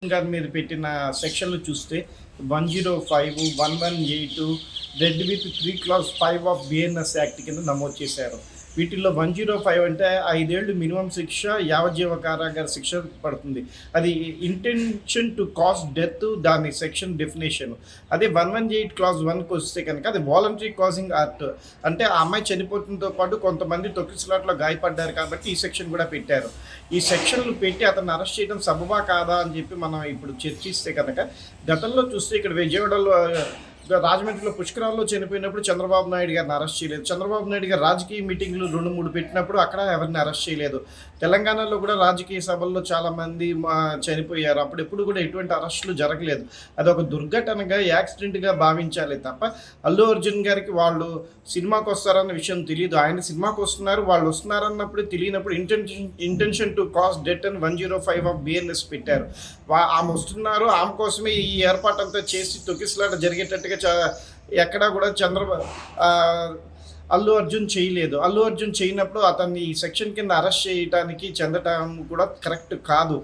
గారి మీద పెట్టిన సెక్షన్లు చూస్తే 105, 118 red with 3 class 5 of BNS act కింద నమోదు చేశారు. వీటిల్లో 105 అంటే 5 ఏళ్ళు మినిమం శిక్ష, యావజ్జీవ కారాగార శిక్ష పడుతుంది. అది ఇంటెన్షన్ టు కాజ్ డెత్ దాని సెక్షన్ డెఫినేషన్. అదే 118 క్లాజ్ 1కి వస్తే కనుక అది వాలంటరీ కాజింగ్ యాక్ట్. అంటే ఆ అమ్మాయి చనిపోతుంతో పాటు కొంతమంది తొక్కిసలాట్లో గాయపడ్డారు కాబట్టి ఈ సెక్షన్ కూడా పెట్టారు. ఈ సెక్షన్లు పెట్టి అతన్ని అరెస్ట్ చేయడం సబబా కాదా అని చెప్పి మనం ఇప్పుడు చర్చిస్తే కనుక గతంలో చూస్తే ఇక్కడ విజయవాడలో రాజమండ్రిలో పుష్కరాల్లో చనిపోయినప్పుడు చంద్రబాబు నాయుడు గారిని అరెస్ట్ చేయలేదు. చంద్రబాబు నాయుడు గారు రాజకీయ మీటింగ్లు 2-3 పెట్టినప్పుడు అక్కడ ఎవరిని అరెస్ట్ చేయలేదు. తెలంగాణలో కూడా రాజకీయ సభల్లో చాలామంది చనిపోయారు. అప్పుడు ఎప్పుడు కూడా ఎటువంటి అరెస్టులు జరగలేదు. అది ఒక దుర్ఘటనగా, యాక్సిడెంట్గా భావించాలి తప్ప అల్లు అర్జున్ గారికి వాళ్ళు సినిమాకి వస్తారన్న విషయం తెలియదు. ఆయన సినిమాకి వస్తున్నారు, వాళ్ళు వస్తున్నారన్నప్పుడు తెలియనప్పుడు ఇంటెన్షన్ టు కాజ్ డెత్ అని 105 ఆఫ్ బిఎన్ఎస్ పెట్టారు. ఆమె వస్తున్నారు, ఆమె కోసమే ఈ ఏర్పాటు అంతా చేసి తొక్కిసలాట జరిగేటట్టుగా ఎక్కడా కూడా అల్లు అర్జున్ చేయలేదు. అల్లు అర్జున్ చేయనప్పుడు అతన్ని ఈ సెక్షన్ కింద అరెస్ట్ చేయడానికి చెందటం కూడా కరెక్ట్ కాదు.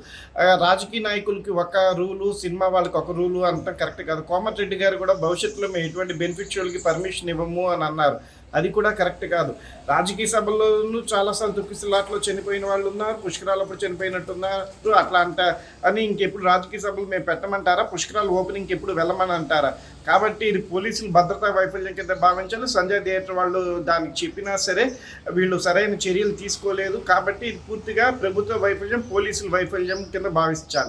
రాజకీయ నాయకులకి ఒక రూలు, సినిమా వాళ్ళకి ఒక రూలు అంతా కరెక్ట్ కాదు. కోమటిరెడ్డి గారు కూడా భవిష్యత్తులో మేము ఎటువంటి బెనిఫిషియల్కి పర్మిషన్ ఇవ్వము అని అన్నారు. అది కూడా కరెక్ట్ కాదు. రాజకీయ సభల్లోనూ చాలాసార్లు తొక్కిసలాట్లో చనిపోయిన వాళ్ళు ఉన్నారు, పుష్కరాలప్పుడు చనిపోయినట్టున్నారు. అట్లా అని ఇంకెప్పుడు రాజకీయ సభలు మేము పెట్టమంటారా? పుష్కరాలు ఓపెనింగ్కి ఎప్పుడు వెళ్ళమని అంటారా? కాబట్టి ఇది పోలీసులు భద్రతా వైఫల్యం కింద భావించాలి. సంజయ్ థియేటర్ వాళ్ళు దానికి చెప్పినా సరే వీళ్ళు సరైన చర్యలు తీసుకోలేదు. కాబట్టి ఇది పూర్తిగా ప్రభుత్వ వైఫల్యం, పోలీసుల వైఫల్యం కింద భావించాలి.